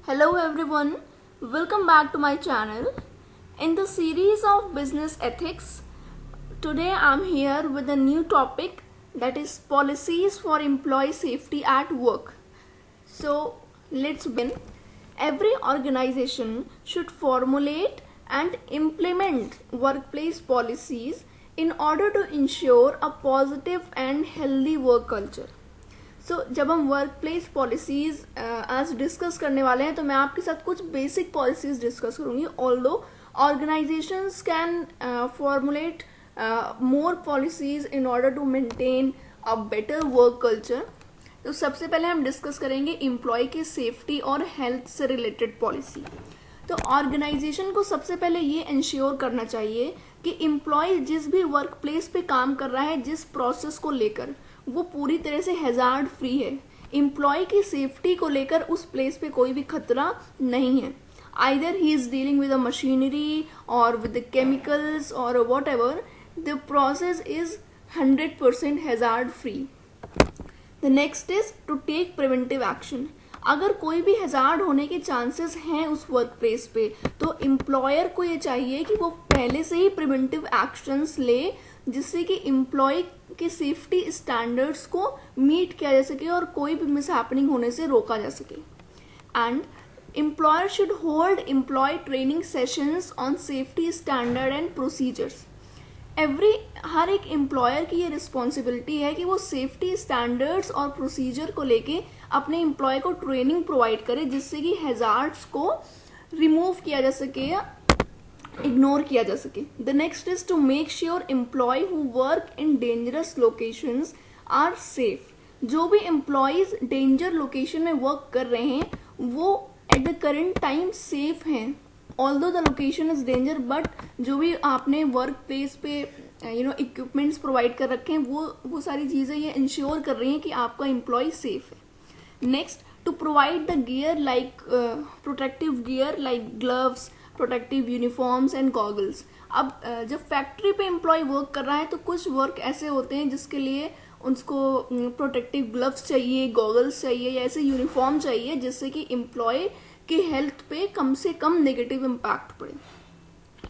Hello everyone, welcome back to my channel. In the series of business ethics, today I'm here with a new topic, that is policies for employee safety at work. So let's begin. Every organization should formulate and implement workplace policies in order to ensure a positive and healthy work culture. जब हम work place policies आज discuss करने वाले हैं तो मैं आपके साथ कुछ बेसिक पॉलिसीज डिस्कस करूंगी. Although organisations can formulate more policies in order to maintain a better work culture. तो सबसे पहले हम डिस्कस करेंगे एम्प्लॉय की सेफ्टी और हेल्थ से रिलेटेड पॉलिसी. तो ऑर्गेनाइजेशन को सबसे पहले ये इंश्योर करना चाहिए कि एम्प्लॉय जिस भी वर्क प्लेस पे काम कर रहा है, जिस प्रोसेस को लेकर, वो पूरी तरह से हैजार्ड फ्री है. एम्प्लॉय की सेफ्टी को लेकर उस प्लेस पे कोई भी खतरा नहीं है. Either he is dealing with a machinery or with chemicals or whatever, the process is 100% hazard free. The next is to take preventive action. अगर कोई भी हैजार्ड होने के चांसेस हैं उस वर्क प्लेस पे, तो एम्प्लॉयर को ये चाहिए कि वो पहले से ही प्रिवेंटिव एक्शंस ले, जिससे कि एम्प्लॉय के सेफ्टी स्टैंडर्ड्स को मीट किया जा सके और कोई भी मिसहैपनिंग होने से रोका जा सके. And employer should hold employ training sessions on safety standard and procedures. हर एक एम्प्लॉयर की ये रिस्पॉन्सिबिलिटी है कि वो सेफ्टी स्टैंडर्ड्स और प्रोसीजर को लेके अपने एम्प्लॉय को ट्रेनिंग प्रोवाइड करे, जिससे कि हैजार्ड्स को रिमूव किया जा सके या इग्नोर किया जा सके. The next is to make sure employ who work in dangerous locations are safe. जो भी एम्प्लॉयज डेंजर लोकेशन में वर्क कर रहे हैं वो at the current time safe हैं. Although the location is danger, but जो भी आपने वर्क प्लेस पे इक्विपमेंट्स प्रोवाइड कर रखे हैं वो सारी चीज़ें ये इंश्योर कर रही हैं कि आपका एम्प्लॉय सेफ है. Next, to provide the gear like protective gear like gloves, protective uniforms and goggles. अब जब फैक्ट्री पे एम्प्लॉय वर्क कर रहा है तो कुछ वर्क ऐसे होते हैं जिसके लिए उसको प्रोटेक्टिव ग्लव्स चाहिए, गॉगल्स चाहिए या ऐसे यूनिफॉर्म चाहिए जिससे कि एम्प्लॉय की हेल्थ पे कम से कम नेगेटिव इम्पैक्ट पड़े.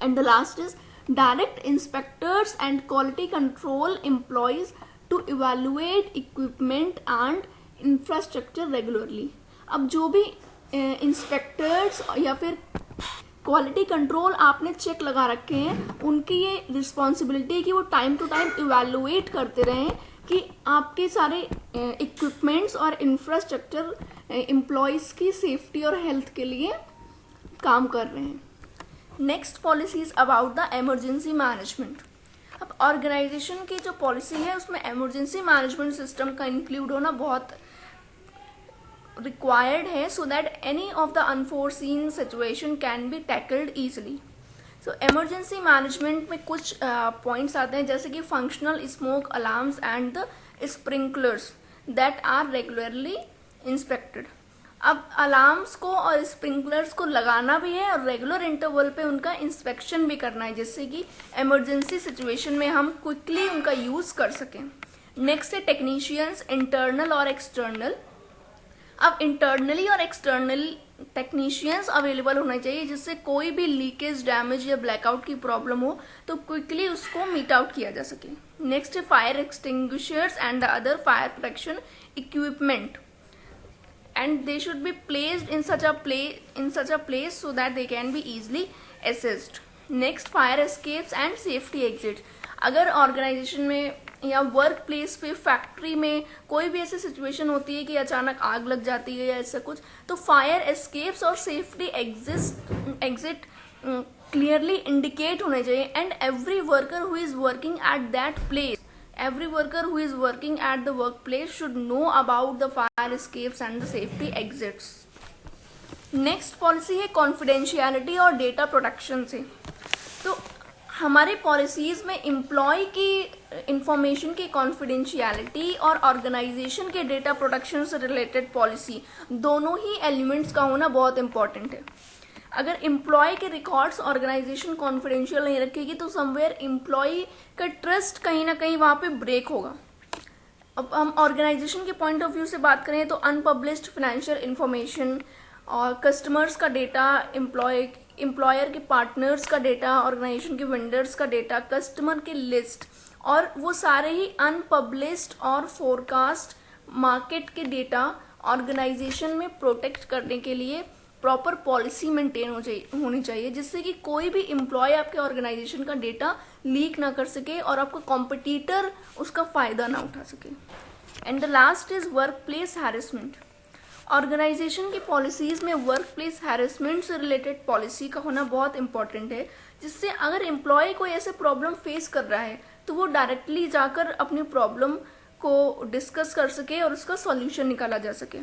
And the last is direct inspectors and quality control employees to evaluate equipment and infrastructure regularly. अब जो भी इंस्पेक्टर्स या फिर क्वालिटी कंट्रोल आपने चेक लगा रखे हैं, उनकी ये रिस्पॉन्सिबिलिटी है कि वो टाइम टू टाइम इवेलुएट करते रहें कि आपके सारे इक्विपमेंट्स और इंफ्रास्ट्रक्चर एम्प्लॉयज़ की सेफ्टी और हेल्थ के लिए काम कर रहे हैं. Next policy is about the emergency management. अब ऑर्गेनाइजेशन की जो पॉलिसी है उसमें इमरजेंसी मैनेजमेंट सिस्टम का इंक्लूड होना बहुत required है, so that any of the unforeseen situation can be tackled easily. So emergency management में कुछ points आते हैं, जैसे कि functional smoke alarms and the sprinklers that are regularly inspected. अब अलार्म्स को और स्प्रिंकलर्स को लगाना भी है और रेगुलर इंटरवल पे उनका इंस्पेक्शन भी करना है, जिससे कि इमरजेंसी सिचुएशन में हम क्विकली उनका यूज कर सकें. नेक्स्ट है टेक्नीशियंस, इंटरनल और एक्सटर्नल. अब इंटरनली और एक्सटर्नल टेक्नीशियंस अवेलेबल होना चाहिए, जिससे कोई भी लीकेज, डैमेज या ब्लैकआउट की प्रॉब्लम हो तो क्विकली उसको मीट आउट किया जा सके. नेक्स्ट है fire extinguishers and the other fire protection equipment, and they should be placed in such a place so that they can be easily assessed. Next, fire escapes and safety exit. अगर organisation में या work place पे, factory में कोई भी ऐसी situation होती है कि अचानक आग लग जाती है या ऐसा कुछ, तो फायर एस्केप्स और सेफ्टी एग्जिट क्लियरली इंडिकेट होने चाहिए. And every worker who is working at that place, every worker who is working at the workplace should know about the fire escapes and the safety exits. Next policy है confidentiality और data protection से. तो हमारे policies में employ की information की confidentiality और organisation के डेटा प्रोटेक्शन से रिलेटेड पॉलिसी, दोनों ही एलिमेंट्स का होना बहुत इंपॉर्टेंट है. अगर एम्प्लॉय के रिकॉर्ड्स ऑर्गेनाइजेशन कॉन्फिडेंशियल नहीं रखेगी तो समवेयर एम्प्लॉय का ट्रस्ट कहीं ना कहीं वहाँ पे ब्रेक होगा. अब हम ऑर्गेनाइजेशन के पॉइंट ऑफ व्यू से बात करें तो अनपब्लिश्ड फाइनेंशियल इंफॉर्मेशन और कस्टमर्स का डेटा, एम्प्लॉयर के पार्टनर्स का डेटा, ऑर्गेनाइजेशन के वेंडर्स का डेटा, कस्टमर की लिस्ट, और वो सारे ही अनपब्लिश्ड और फोरकास्ट मार्केट के डेटा ऑर्गेनाइजेशन में प्रोटेक्ट करने के लिए प्रॉपर पॉलिसी मेंटेन होनी चाहिए, जिससे कि कोई भी एम्प्लॉय आपके ऑर्गेनाइजेशन का डेटा लीक ना कर सके और आपका कॉम्पिटिटर उसका फ़ायदा ना उठा सके। And the last is work place harassment. Organisation की पॉलिसीज़ में वर्क प्लेस हैरेसमेंट से रिलेटेड पॉलिसी का होना बहुत इंपॉर्टेंट है, जिससे अगर एम्प्लॉय कोई ऐसे प्रॉब्लम फेस कर रहा है तो वो डायरेक्टली जाकर अपनी प्रॉब्लम को डिस्कस कर सके और उसका सॉल्यूशन निकाला जा सके।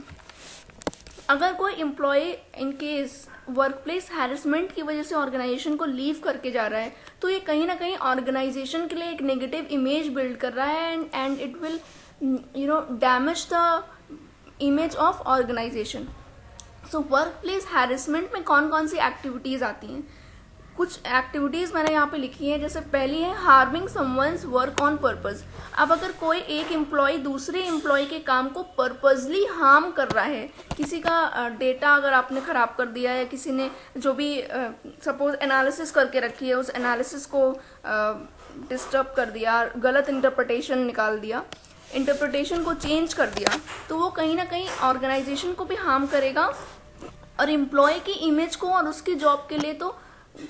अगर कोई employ in case work place harassment की वजह से ऑर्गेनाइजेशन को लीव करके जा रहा है, तो ये कहीं ना कहीं ऑर्गेनाइजेशन के लिए एक नेगेटिव इमेज बिल्ड कर रहा है and it will damage the image of organisation. So work place harassment में कौन कौन सी एक्टिविटीज़ आती हैं? कुछ एक्टिविटीज़ मैंने यहाँ पे लिखी है। जैसे पहली है harming someone's work on purpose. अब अगर कोई एक एम्प्लॉय दूसरे एम्प्लॉय के काम को पर्पजली हार्म कर रहा है, किसी का डेटा अगर आपने ख़राब कर दिया है, किसी ने जो भी सपोज एनालिसिस करके रखी है उस एनालिसिस को डिस्टर्ब कर दिया, गलत इंटरप्रिटेशन निकाल दिया, इंटरप्रिटेशन को चेंज कर दिया, तो वो कहीं ना कहीं ऑर्गेनाइजेशन को भी हार्म करेगा और एम्प्लॉय की इमेज को और उसकी जॉब के लिए तो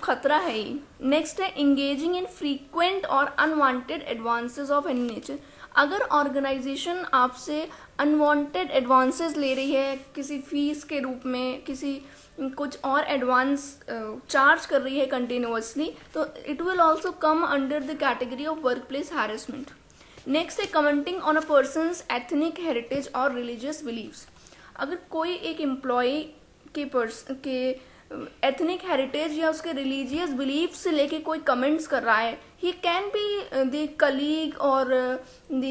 खतरा है ही। नेक्स्ट है इंगेजिंग इन फ्रीक्वेंट और unwanted advances of any nature. अगर ऑर्गेनाइजेशन आपसे अनवांटेड एडवांसेस ले रही है, किसी फीस के रूप में, किसी कुछ और एडवांस चार्ज कर रही है कंटिन्यूअसली, तो it will also come under the category of work place harassment. Next है commenting on a person's ethnic heritage और रिलीजियस बिलीव्स। अगर कोई एक एम्प्लॉय के एथनिक हेरिटेज या उसके रिलीजियस बिलीफ से लेके कोई कमेंट्स कर रहा है, he can be the colleague और द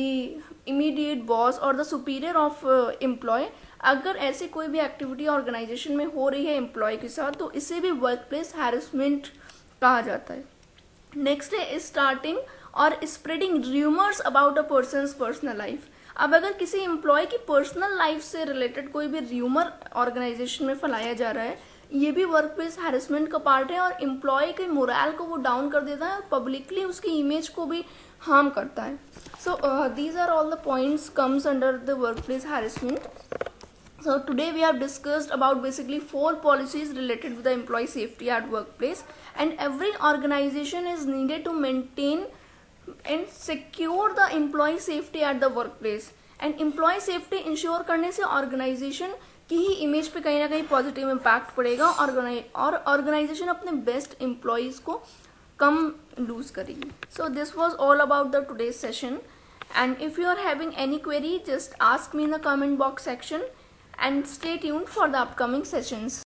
इमीडिएट बॉस और द सुपीरियर ऑफ एम्प्लॉय। अगर ऐसी कोई भी एक्टिविटी ऑर्गेनाइजेशन में हो रही है एम्प्लॉय के साथ, तो इसे भी वर्क प्लेस हैरेसमेंट कहा जाता है। नेक्स्ट है स्टार्टिंग और spreading rumours about a person's personal life. अब अगर किसी एम्प्लॉय की पर्सनल लाइफ से रिलेटेड कोई भी र्यूमर ऑर्गेनाइजेशन में फैलाया जा रहा है, ये भी वर्क प्लेस हैरेसमेंट का पार्ट है और एम्प्लॉय के मोरल को वो डाउन कर देता है और पब्लिकली उसकी इमेज को भी हार्म करता है। So these are all the points comes under the work place harassment. So today we have discussed about basically 4 policies related with the employee safety at workplace, and every organization is needed to maintain and secure the employee safety at the workplace. And employee safety ensure करने से organization की ही image पे कहीं ना कहीं positive impact पड़ेगा और organisation अपने बेस्ट एम्प्लॉयज़ को कम लूज करेगी. So this was all about the today's session, and if you are having any query, just ask me in the comment box section and stay tuned for the upcoming sessions.